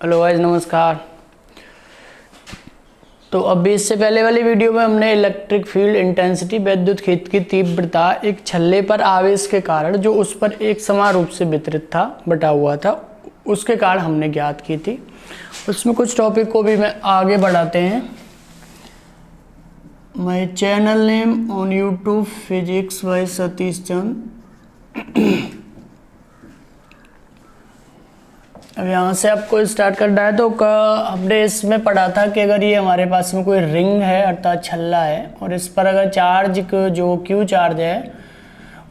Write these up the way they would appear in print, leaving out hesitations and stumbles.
Hello guys, नमस्कार। तो अभी इससे पहले वाली वीडियो में हमने इलेक्ट्रिक फील्ड इंटेंसिटी, विद्युत क्षेत्र की तीव्रता एक छल्ले पर आवेश के कारण जो उस पर एक समान रूप से वितरित था, बटा हुआ था, उसके कारण हमने ज्ञात की थी। उसमें कुछ टॉपिक को भी मैं आगे बढ़ाते हैं। My channel name on YouTube physics by Satish Chand. अब यहाँ से आपको स्टार्ट करना है। तो हमने इसमें पढ़ा था कि अगर ये हमारे पास में कोई रिंग है अर्थात छल्ला है और इस पर अगर चार्ज जो क्यू चार्ज है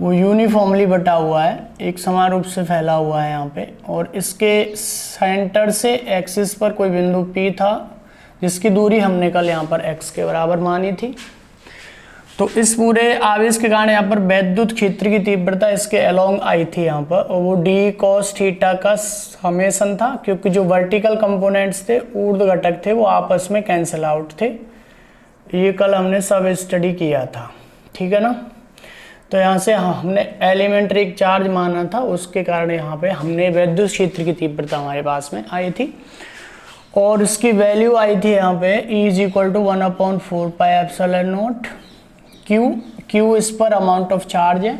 वो यूनिफॉर्मली बटा हुआ है, एक समान रूप से फैला हुआ है यहाँ पे, और इसके सेंटर से एक्सिस पर कोई बिंदु P था जिसकी दूरी हमने कल यहाँ पर x के बराबर मानी थी। तो इस पूरे आवेश के कारण यहाँ पर विद्युत क्षेत्र की तीव्रता इसके अलोंग आई थी यहाँ पर, और वो d cos थीटा का समेशन था, क्योंकि जो वर्टिकल कंपोनेंट्स थे, ऊर्ध्व घटक थे, वो आपस में कैंसिल आउट थे। ये कल हमने सब स्टडी किया था, ठीक है ना। तो यहाँ से हमने एलिमेंट्री एक चार्ज माना था, उसके कारण यहाँ पे हमने विद्युत क्षेत्र की तीव्रता हमारे पास में आई थी, और इसकी वैल्यू आई थी यहाँ पे E = 1/4 pi epsilon not Q इस पर अमाउंट ऑफ चार्ज है,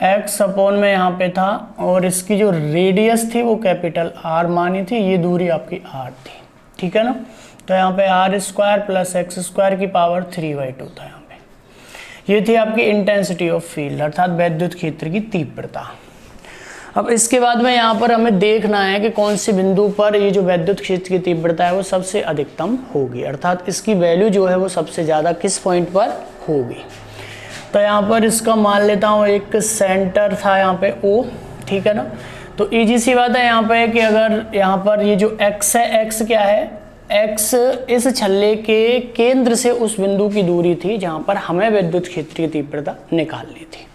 x अपॉन में यहाँ पे था, और इसकी जो रेडियस थी वो कैपिटल R मानी थी, ये दूरी आपकी R थी, ठीक है ना। तो यहाँ पे R² + x² की पावर 3/2 था यहाँ पे। ये थी आपकी इंटेंसिटी ऑफ फील्ड अर्थात विद्युत क्षेत्र की तीव्रता। अब इसके बाद में यहाँ पर हमें देखना है कि कौन सी बिंदु पर ये जो विद्युत क्षेत्र की तीव्रता है वो सबसे अधिकतम होगी, अर्थात इसकी वैल्यू जो है वो सबसे ज़्यादा किस पॉइंट पर होगी। तो यहाँ पर इसका मान लेता हूँ एक सेंटर था यहाँ पे O, ठीक है ना। तो इजी सी बात है यहाँ पे कि अगर यहाँ पर ये जो x है, x क्या है, x इस छल्ले के केंद्र से उस बिंदु की दूरी थी जहाँ पर हमें विद्युत क्षेत्र की तीव्रता निकालनी थी।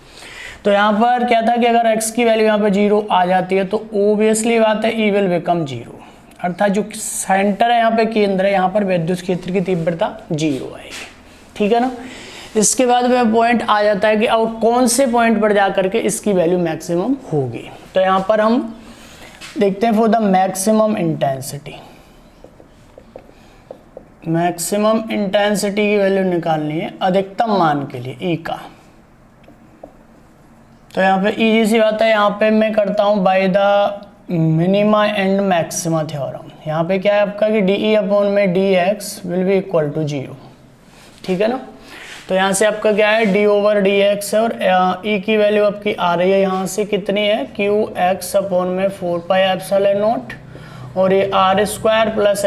तो यहाँ पर क्या था कि अगर x की वैल्यू यहाँ पर 0 आ जाती है तो ओबियसली बात है E विल बिकम 0, अर्थात जो सेंटर है यहाँ पे, केंद्र है, यहाँ पर विद्युत क्षेत्र की तीव्रता 0 आएगी, ठीक है ना। इसके बाद में पॉइंट आ जाता है कि अब कौन से पॉइंट पर जा करके इसकी वैल्यू मैक्सिमम होगी। तो यहाँ पर हम देखते हैं for the maximum intensity, maximum intensity की वैल्यू निकालनी है अधिकतम मान के लिए E का। तो यहाँ पे इजी सी बात है, यहाँ पे मैं करता हूँ by the minima and maxima theorem. यहाँ पे क्या है आपका कि DE अपॉन में dx will be equal to 0, ठीक है ना। तो यहाँ से आपका क्या है d/dx है, और E की वैल्यू आपकी आ रही है यहाँ से कितनी है, qx अपॉन में 4 पाई एप्सिलॉन नॉट, और ये R² +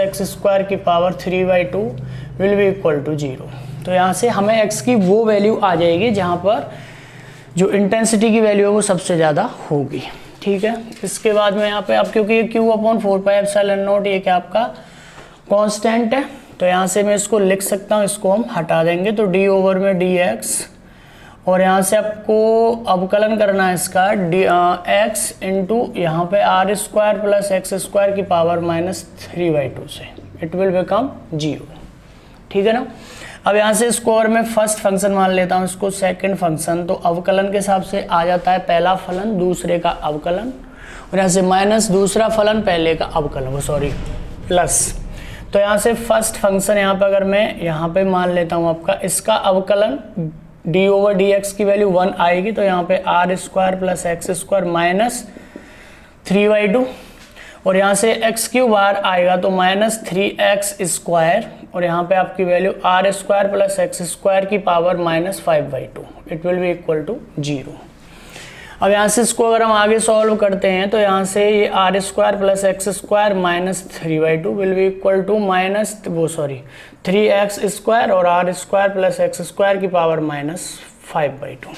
x² की power 3/2 will be equal to 0। तो यहाँ से हमें x की वो वैल्यू आ जाएगी जहाँ पर जो इंटेंसिटी की वैल्यू है वो सबसे ज़्यादा होगी, ठीक है। इसके बाद में यहाँ पे आप, क्योंकि ये q/4 पाई एप्सिलॉन नॉट ये क्या आपका कांस्टेंट है, तो यहाँ से मैं इसको लिख सकता हूँ, इसको हम हटा देंगे। तो d/dx, और यहाँ से आपको अवकलन करना है इसका x इंटू यहाँ पे R² + x² की पावर -3/2 से, इट विल बिकम 0, ठीक है ना। अब यहाँ से इसको और मैं फर्स्ट फंक्शन मान लेता हूँ, इसको सेकंड फंक्शन। तो अवकलन के हिसाब से आ जाता है पहला फलन दूसरे का अवकलन, और यहाँ से माइनस दूसरा फलन पहले का अवकलन, सॉरी प्लस। तो यहाँ से फर्स्ट फंक्शन यहाँ पे अगर मैं यहाँ पे मान लेता हूँ आपका इसका अवकलन d/dx की वैल्यू 1 आएगी, तो यहाँ पे R² + x² -3/2, और यहाँ से x³ बाहर आएगा तो -3x², और यहाँ पे आपकी वैल्यू R² + x² की power -5/2, it will be equal to 0। अब यहाँ से इसको अगर हम आगे सॉल्व करते हैं तो यहाँ से ये R² + x² -3/2 will be equal to 3x² और R² + x² की पावर -5/2।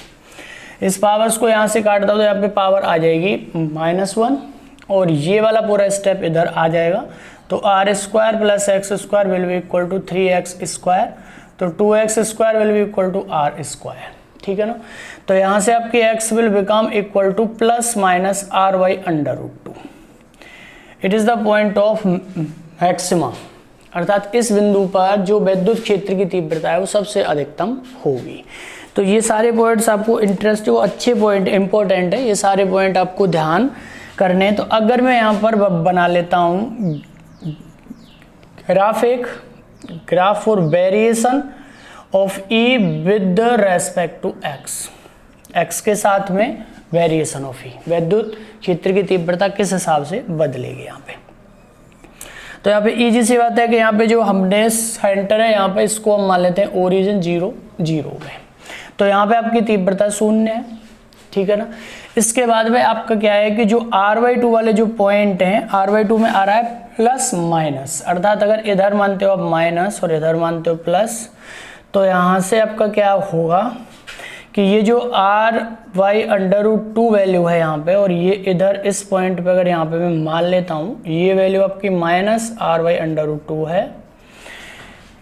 इस पावर्स को यहाँ से काटता हूँ तो यहाँ पे पावर आ जाएगी -1, और ये वाला पूरा स्टेप इधर आ जाएगा। तो R² + x² will be equal to 3x², तो 2x² will be equal to R², ठीक है ना। तो यहाँ से आपकी x will become equal to +-r/√2। It is the point of maxima, अर्थात इस बिंदु पर जो विद्युत क्षेत्र की तीव्रता है वो सबसे अधिकतम होगी। तो ये सारे पॉइंट्स आपको इंटरेस्ट, वो अच्छे पॉइंट इंपॉर्टेंट है, ये सारे पॉइंट आपको ध्यान करने। तो अगर मैं यहाँ पर बना लेता हूँ graph for variation of E with respect to X के साथ में वेरिएशन ऑफ ई, विद्युत क्षेत्र की तीव्रता किस हिसाब से बदलेगी यहाँ पे। तो यहाँ पे इजी सी बात है कि यहाँ पे जो हमने सेंटर है यहाँ पे इसको हम मान लेते हैं ओरिजिन 0 0 में, तो यहाँ पे आपकी तीव्रता 0 है, ठीक है ना। इसके बाद में आपका क्या है कि जो r/2 वाले जो पॉइंट हैं, r/2 में आ रहा है प्लस माइनस, अर्थात अगर इधर मानते हो आप माइनस और इधर मानते हो प्लस, तो यहाँ से आपका क्या होगा कि ये जो r/√2 वैल्यू है यहाँ पे, और ये इधर इस पॉइंट पे अगर यहाँ पे मैं मान लेता हूँ ये वैल्यू आपकी माइनस r/√2 है।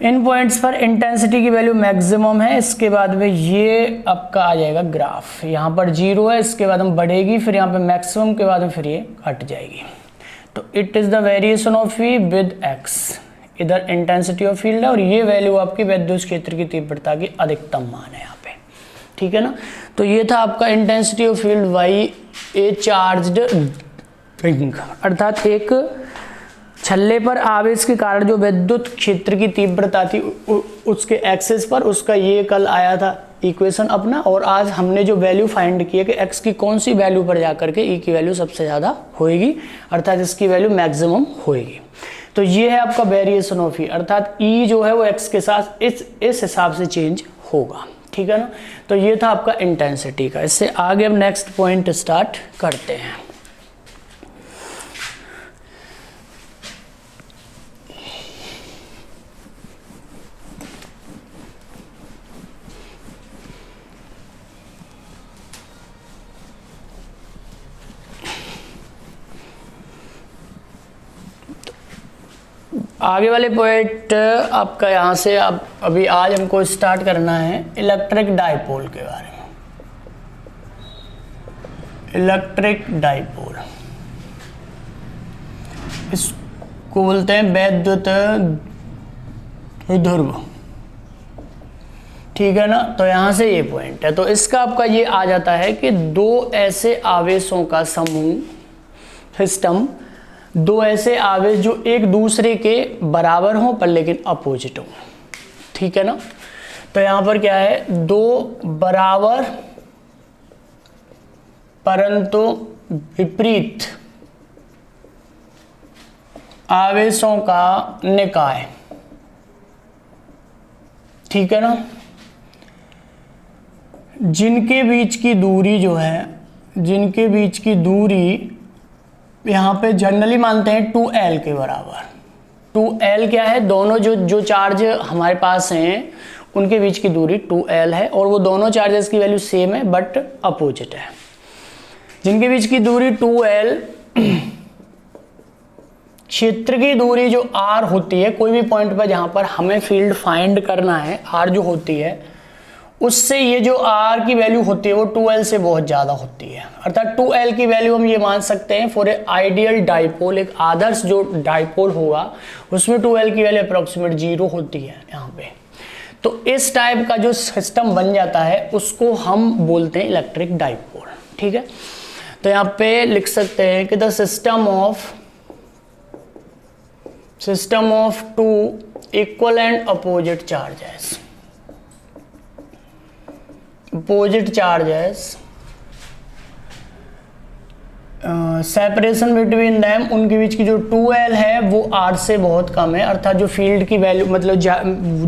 इन पॉइंट्स पर इंटेंसिटी की वैल्यू मैक्सिमम है। इसके बाद में ये आपका आ जाएगा ग्राफ, यहाँ पर 0 है, इसके बाद हम बढ़ेगी, फिर यहाँ पे मैक्सिमम के बाद में फिर ये घट जाएगी। तो it is the variation of E with x, इधर इंटेंसिटी ऑफ फील्ड है और ये वैल्यू आपकी विद्युत क्षेत्र की तीव्रता की अधिकतम मान है यहाँ पे, ठीक है ना। तो ये था आपका intensity of field by a charged ring, अर्थात एक छल्ले पर आवेश के कारण जो विद्युत क्षेत्र की तीव्रता थी उसके एक्सिस पर, उसका ये कल आया था इक्वेशन अपना, और आज हमने जो वैल्यू फाइंड की है कि x की कौन सी वैल्यू पर जाकर के e की वैल्यू सबसे ज़्यादा होएगी, अर्थात इसकी वैल्यू मैक्सिमम होएगी। तो ये है आपका वेरिएशन ऑफ e, अर्थात e जो है वो x के साथ इस हिसाब से चेंज होगा, ठीक है ना। तो ये था आपका इंटेंसिटी का। इससे आगे हम नेक्स्ट पॉइंट स्टार्ट करते हैं। आगे वाले पॉइंट आपका यहाँ से अब अभी आज हमको स्टार्ट करना है इलेक्ट्रिक डाइपोल के बारे में। इलेक्ट्रिक डाइपोल इसको बोलते हैं वैद्युत ध्रुव, ठीक है ना। तो यहाँ से ये पॉइंट है, तो इसका आपका ये आ जाता है कि दो ऐसे आवेशों का समूह, सिस्टम, दो ऐसे आवेश जो एक दूसरे के बराबर हों पर लेकिन अपोजिट हों, ठीक है ना। तो यहां पर क्या है, दो बराबर परंतु विपरीत आवेशों का निकाय, ठीक है ना, जिनके बीच की दूरी जो है, जिनके बीच की दूरी यहाँ पे जनरली मानते हैं 2L के बराबर। 2L क्या है, दोनों जो चार्ज हमारे पास हैं उनके बीच की दूरी 2L है, और वो दोनों चार्जेस की वैल्यू सेम है बट अपोजिट है। जिनके बीच की दूरी 2L, क्षेत्र की दूरी जो R होती है, कोई भी पॉइंट पर जहाँ पर हमें फील्ड फाइंड करना है, R जो होती है उससे ये जो R की वैल्यू होती है वो 2L से बहुत ज़्यादा होती है, अर्थात 2L की वैल्यू हम ये मान सकते हैं फॉर ए आइडियल डाइपोल, एक आदर्श जो डाइपोल होगा उसमें 2L की वैल्यू अप्रॉक्सीमेट 0 होती है यहाँ पे। तो इस टाइप का जो सिस्टम बन जाता है उसको हम बोलते हैं इलेक्ट्रिक डाइपोल, ठीक है। तो यहाँ पे लिख सकते हैं कि the system of two equal and opposite charges, opposite charges, separation between them, उनके बीच की जो 2L है वो R से बहुत कम है, अर्थात जो फील्ड की वैल्यू मतलब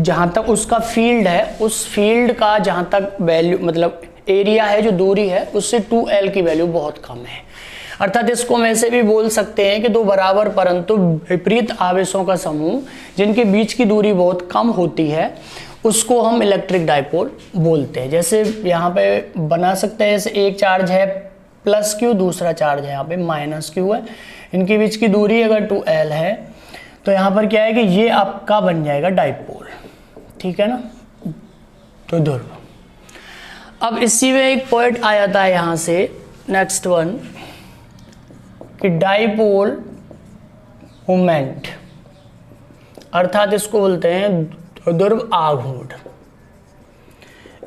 जहाँ तक उसका फील्ड है, उस फील्ड का जहाँ तक वैल्यू मतलब एरिया है, जो दूरी है, उससे 2L की वैल्यू बहुत कम है। अर्थात इसको हम ऐसे भी बोल सकते हैं कि दो बराबर परंतु विपरीत आवेशों का समूह जिनके बीच की दूरी बहुत कम होती है उसको हम इलेक्ट्रिक डाइपोल बोलते हैं। जैसे यहाँ पे बना सकते हैं, जैसे एक चार्ज है प्लस Q, दूसरा चार्ज है यहाँ पे माइनस Q है, इनके बीच की दूरी अगर 2L है तो यहाँ पर क्या है कि ये आपका बन जाएगा डाइपोल, ठीक है ना, तो ध्रुव। अब इसी में एक पॉइंट आ जाता है यहाँ से नेक्स्ट वन कि डाइपोल मोमेंट, अर्थात इसको बोलते हैं ध्रुव आघूर्ण।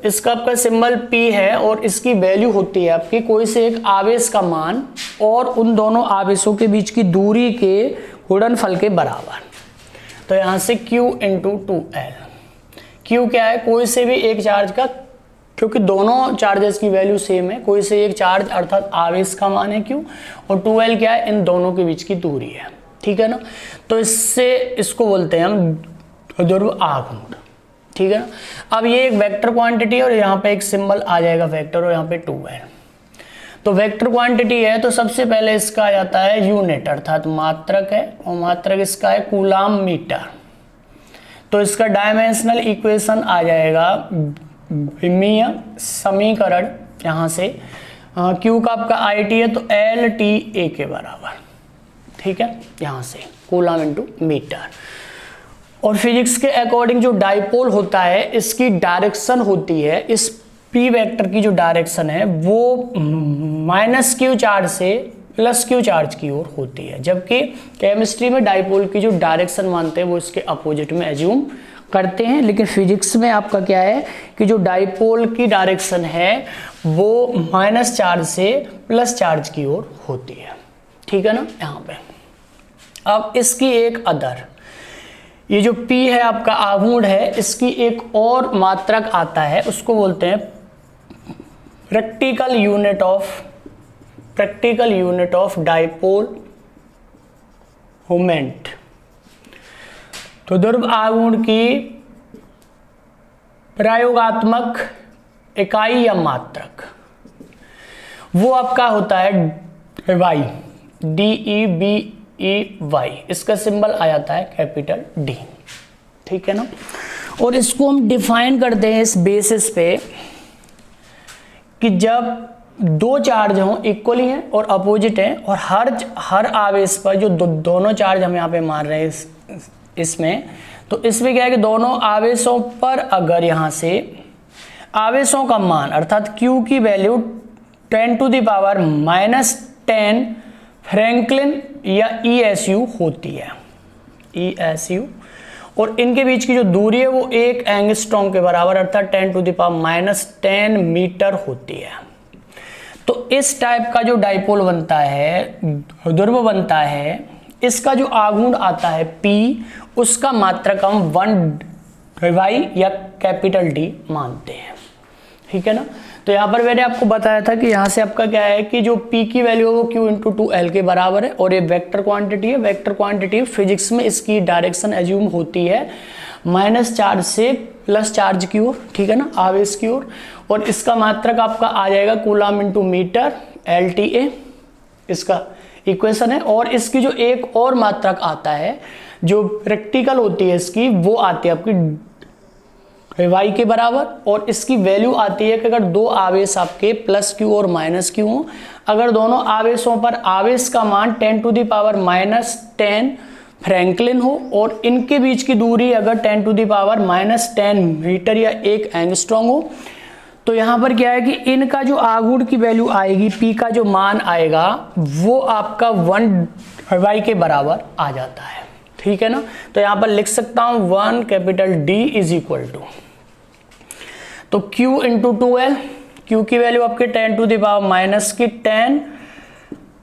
इसका आपका सिंबल P है और इसकी वैल्यू होती है आपकी कोई से एक आवेश का मान और उन दोनों आवेशों के बीच की दूरी के गुणनफल के बराबर। तो यहाँ से Q इंटू 2L, Q क्या है, कोई से भी एक चार्ज का, क्योंकि दोनों चार्जेस की वैल्यू सेम है, कोई से एक चार्ज अर्थात आवेश का मान है Q, और 2L क्या है, इन दोनों के बीच की दूरी है, ठीक है ना। तो इससे इसको बोलते हैं हम ध्रुव आघूर्ण, ठीक है ना। अब ये एक वेक्टर क्वांटिटी है और यहाँ पे एक सिंबल आ जाएगा वेक्टर और यहाँ पे 2L। तो वेक्टर क्वांटिटी है तो सबसे पहले इसका आ जाता है यूनिट अर्थात मात्रक है, और मात्रक इसका है कूलाम मीटर। तो इसका डायमेंशनल इक्वेशन आ जाएगा विमीय समीकरण, यहाँ से Q का आपका IT है तो LTA के बराबर, ठीक है, यहाँ से कूलाम इंटू मीटर। और फिजिक्स के अकॉर्डिंग जो डाइपोल होता है इसकी डायरेक्शन होती है, इस P वेक्टर की जो डायरेक्शन है वो -Q चार्ज से +Q चार्ज की ओर होती है, जबकि केमिस्ट्री में डाइपोल की जो डायरेक्शन मानते हैं वो इसके अपोजिट में एज्यूम करते हैं। लेकिन फिजिक्स में आपका क्या है कि जो डाइपोल की डायरेक्शन है वो माइनस चार्ज से प्लस चार्ज की ओर होती है, ठीक है ना। यहाँ पे अब इसकी एक अदर, ये जो P है आपका आघूर्ण है, इसकी एक और मात्रक आता है, उसको बोलते हैं practical unit of dipole moment. तो ध्रुव आघूर्ण की प्रयोगात्मक इकाई या मात्रक वो आपका होता है वाई, DEBEY, इसका सिंबल आ जाता है कैपिटल D, ठीक है ना। और इसको हम डिफाइन करते हैं इस बेसिस पे कि जब दो चार्ज हों, इक्वली हैं और अपोजिट हैं, और हर आवेश पर जो दोनों चार्ज हम यहाँ पे मान रहे हैं इसमें, तो इसमें क्या है कि दोनों आवेशों पर अगर यहाँ से आवेशों का मान अर्थात Q की वैल्यू 10⁻⁻10 फ्रैंकलिन या ESU होती है, ESU, और इनके बीच की जो दूरी है वो 1 एंगस्ट्रॉम के बराबर अर्थात 10⁻10 मीटर होती है। तो इस टाइप का जो डाइपोल बनता है, ध्रुव बनता है, इसका जो आघूर्ण आता है P, उसका मात्रक हम 1/y या कैपिटल D मानते हैं, ठीक है ना। तो यहाँ पर मैंने आपको बताया था कि यहाँ से आपका क्या है कि जो P की वैल्यू है वो Q इंटू 2L के बराबर है, और ये वेक्टर क्वांटिटी है। वेक्टर क्वांटिटी फिजिक्स में इसकी डायरेक्शन एज्यूम होती है माइनस चार्ज से प्लस चार्ज की ओर, ठीक है ना, आवेश की ओर, और इसका मात्रक आपका आ जाएगा कूलाम इंटू मीटर, LTA इसका इक्वेशन है। और इसकी जो एक और मात्रक आता है जो प्रैक्टिकल होती है इसकी, वो आती है आपकी y के बराबर, और इसकी वैल्यू आती है कि अगर दो आवेश आपके +Q और -Q हो, अगर दोनों आवेशों पर आवेश का मान 10⁻⁻10 फ्रैंकलिन हो और इनके बीच की दूरी अगर 10⁻⁻10 मीटर या 1 एंगस्ट्रॉम हो, तो यहाँ पर क्या है कि इनका जो आघूर्ण की वैल्यू आएगी, P का जो मान आएगा वो आपका 1/y के बराबर आ जाता है, ठीक है ना। तो यहाँ पर लिख सकता हूँ 1 capital D is equal to, तो Q इंटू 2L, Q की वैल्यू आपके 10⁻⁻10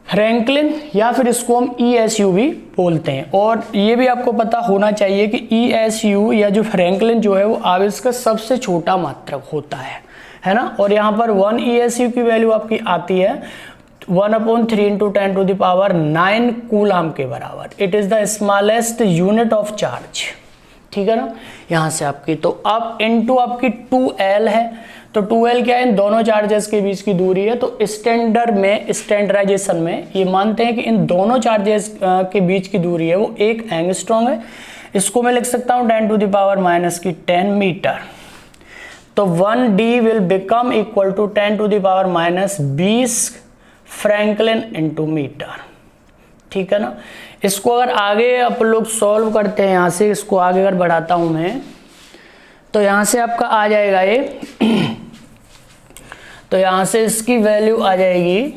फ्रैंकलिन, या फिर इसको हम ESU भी बोलते हैं। और ये भी आपको पता होना चाहिए कि ESU या जो फ्रैंकलिन जो है वो आवेश का सबसे छोटा मात्रक होता है ना। और यहाँ पर 1 ESU की वैल्यू आपकी आती है 1/3 × 10⁹ कूलाम के बराबर। It is the smallest unit of charge, ठीक है ना। यहाँ से आपकी तो अब इनटू आपकी 2L है, तो 2L क्या है, इन दोनों चार्जेस के बीच की दूरी है। तो स्टैंडर्डाइजेशन में ये मानते हैं कि इन दोनों चार्जेस के बीच की दूरी है वो 1 एंगस्ट्रॉम है। इसको मैं लिख सकता हूँ 10⁻⁻10 मीटर। तो 1D will become equal to 10⁻⁻20 franklin into metre, ठीक है ना। इसको अगर आगे आप लोग सॉल्व करते हैं, यहाँ से इसको आगे अगर बढ़ाता हूँ मैं, तो यहाँ से आपका आ जाएगा ये तो यहाँ से इसकी वैल्यू आ जाएगी,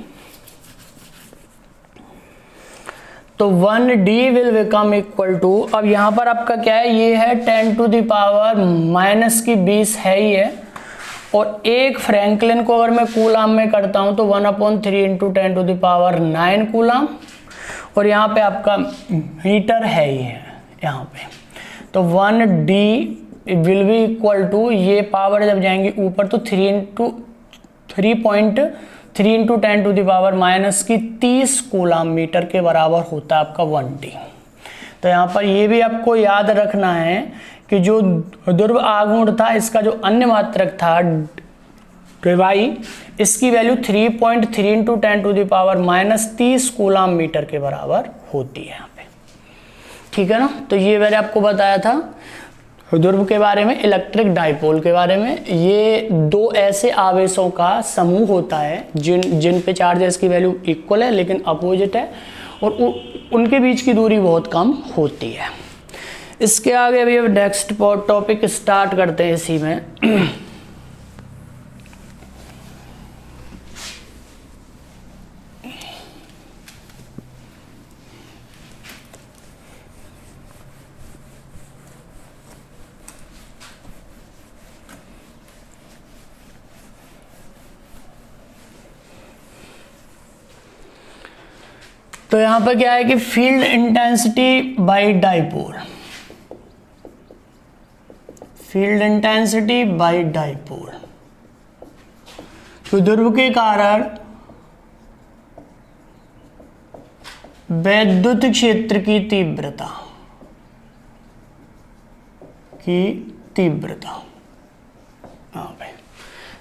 तो 1D will become equal to, अब यहाँ पर आपका क्या है, ये है 10⁻⁻20 है ही है, और एक फ्रैंकलिन को अगर मैं कूलाम में करता हूँ तो 1/3 इंटू 10⁹ कूलाम, और यहाँ पे आपका मीटर है ही है यहाँ पे, तो 1D will be equal to, ये पावर जब जाएंगी ऊपर तो 3.3 इंटू 10⁻³ कूलाम मीटर के बराबर होता है आपका 1D। तो यहाँ पर ये भी आपको याद रखना है कि जो ध्रुव आघूर्ण था, इसका जो अन्य मात्रक था y, इसकी वैल्यू 3.3 इंटू 10⁻³ कूलाम मीटर के बराबर होती है यहाँ पे, ठीक है ना। तो ये मैंने आपको बताया था ध्रुव के बारे में, इलेक्ट्रिक डाइपोल के बारे में। ये दो ऐसे आवेशों का समूह होता है जिन पे चार्जेस की वैल्यू इक्वल है लेकिन अपोजिट है, और उनके बीच की दूरी बहुत कम होती है। इसके आगे अभी अब नेक्स्ट टॉपिक स्टार्ट करते हैं इसी में। तो यहां पर क्या है कि field intensity bye dipole, field intensity bye dipole, तो ध्रुव के कारण वैद्युत क्षेत्र की तीव्रता यहाँ पे,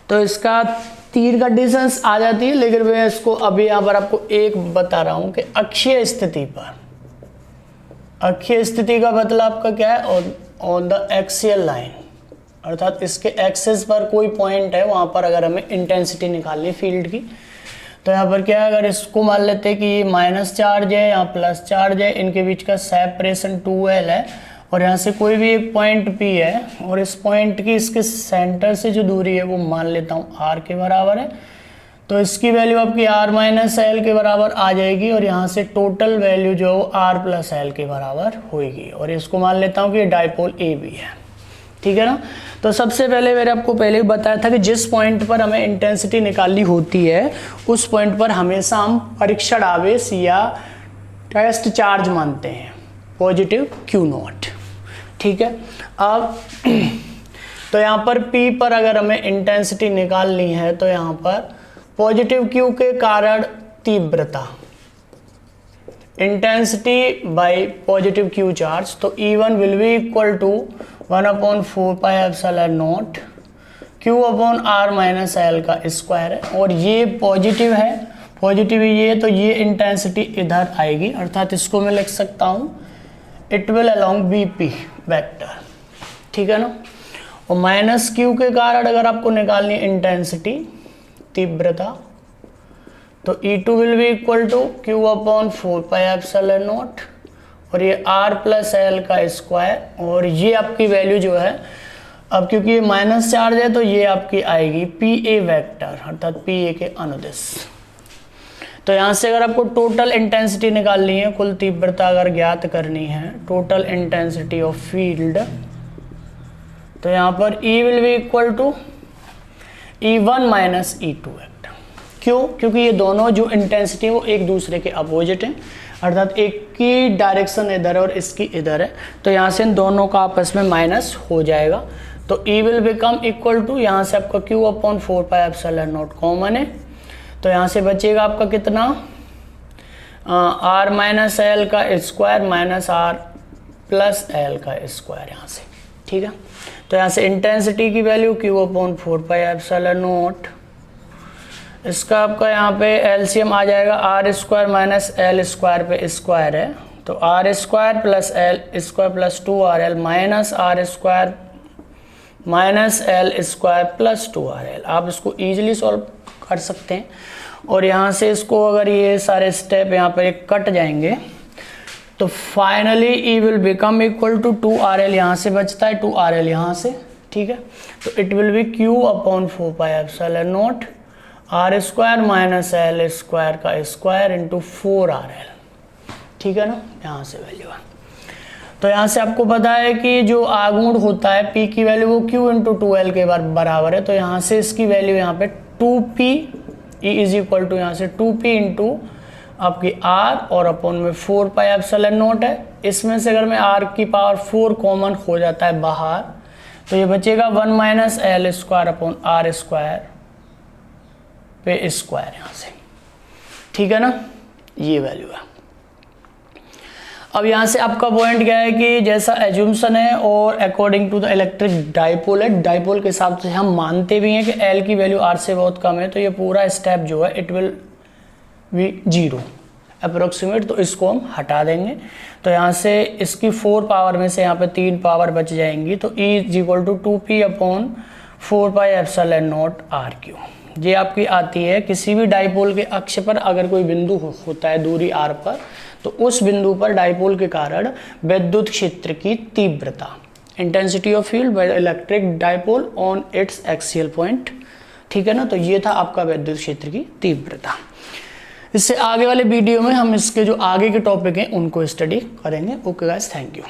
तो इसका तीर का डिस्टेंस आ जाती है, लेकिन मैं इसको अभी यहाँ पर आपको एक बता रहा हूं कि अक्षीय स्थिति पर, अक्षीय स्थिति का मतलब आपका क्या है, ऑन द एक्सियल लाइन, अर्थात इसके एक्सिस पर कोई पॉइंट है, वहां पर अगर हमें इंटेंसिटी निकालनी है फील्ड की, तो यहाँ पर क्या है, अगर इसको मान लेते हैं कि ये माइनस चार्ज है या प्लस चार्ज है, इनके बीच का सेपरेशन 2L है, और यहाँ से कोई भी एक पॉइंट P है, और इस पॉइंट की इसके सेंटर से जो दूरी है वो मान लेता हूँ R के बराबर है, तो इसकी वैल्यू आपकी R माइनस L के बराबर आ जाएगी, और यहाँ से टोटल वैल्यू जो R प्लस L के बराबर होगी, और इसको मान लेता हूँ कि ये डाइपोल A भी है, ठीक है ना। तो सबसे पहले मैंने आपको पहले भी बताया था कि जिस पॉइंट पर हमें इंटेंसिटी निकालनी होती है, उस पॉइंट पर हमेशा हम परीक्षण आवेश या टेस्ट चार्ज मानते हैं, पॉजिटिव Q0, ठीक है। अब तो यहाँ पर P पर अगर हमें इंटेंसिटी निकालनी है, तो यहाँ पर पॉजिटिव Q के कारण तीव्रता, intensity by positive Q charge, तो E1 will be equal to 1/4πε0 Q/R minus L का स्क्वायर है, और ये पॉजिटिव है, पॉजिटिव ये, तो ये इंटेंसिटी इधर आएगी, अर्थात इसको मैं लिख सकता हूँ it will along BP vector, ठीक है ना। और माइनस Q के कारण अगर आपको निकालनी इंटेंसिटी, तीव्रता, तो E2 will be equal to Q/4πε0, और ये R प्लस L का स्क्वायर, और ये आपकी वैल्यू जो है, अब क्योंकि ये माइनस चार्ज है तो ये आपकी आएगी PA वेक्टर, अर्थात PA के अनुदिश। तो यहाँ से अगर आपको टोटल इंटेंसिटी निकालनी है, कुल तीव्रता अगर ज्ञात करनी है, टोटल इंटेंसिटी ऑफ फील्ड, तो यहाँ पर E will be equal to E1 minus E2 vector. क्यों? क्योंकि ये दोनों जो इंटेंसिटी है वो एक दूसरे के अपोजिट हैं, अर्थात एक की डायरेक्शन इधर है और इसकी इधर है, तो यहाँ से इन दोनों का आपस में माइनस हो जाएगा, तो E will become equal to, यहाँ से आपका Q/4πε0 कॉमन है, तो यहाँ से बचेगा आपका कितना, R माइनस L का square minus R plus L का स्क्वायर यहाँ से, ठीक है। तो यहाँ से इंटेंसिटी की वैल्यू Q/4πε0, इसका आपका यहाँ पे एलसीएम आ जाएगा, R square minus L square पे स्क्वायर है, तो R square plus L square plus 2RL minus R square minus L square plus 2RL। आप इसको ईजिली सॉल्व कर सकते हैं, और यहाँ से इसको अगर ये सारे स्टेप यहाँ पर एक कट जाएंगे, तो finally E will become equal to 2RL, यहाँ से बचता है 2RL यहाँ से, ठीक है। तो it will B Q/4πε0 R square minus L square का स्क्वायर इंटू 4RL, ठीक है ना, यहाँ से वैल्यू है। तो यहाँ से आपको पता है कि जो आघूर्ण होता है P की वैल्यू वो Q इंटू 2L के बराबर है। तो यहाँ से इसकी वैल्यू यहाँ पे 2P E is equal to यहाँ से 2P इंटू आपकी R और अपॉन में 4 पाई एप्सिलॉन नॉट है। इसमें से अगर मैं R की पावर 4 कॉमन हो जाता है बाहर, तो ये बचेगा 1 minus L square upon R square पे स्क्वायर यहाँ से, ठीक है ना, ये वैल्यू है। अब यहाँ से आपका पॉइंट क्या है कि जैसा एज्यूम्शन है और according to the electric dipole है, डाइपोल के हिसाब से हम मानते भी हैं कि L की वैल्यू R से बहुत कम है, तो ये पूरा स्टेप जो है इट विल बी 0 अप्रोक्सीमेट। तो इसको हम हटा देंगे। तो यहाँ से इसकी 4 पावर में से यहाँ पे 3 पावर बच जाएंगी। तो E is equal to 2P upon 4 pi epsilon naught RQ। ये आपकी आती है किसी भी डाइपोल के अक्ष पर अगर कोई बिंदु होता है दूरी r पर, तो उस बिंदु पर डाइपोल के कारण विद्युत क्षेत्र की तीव्रता, intensity of field by electric dipole on it's axial point, ठीक है ना। तो ये था आपका विद्युत क्षेत्र की तीव्रता। इससे आगे वाले वीडियो में हम इसके जो आगे के टॉपिक हैं उनको स्टडी करेंगे। Okay guys, thank you.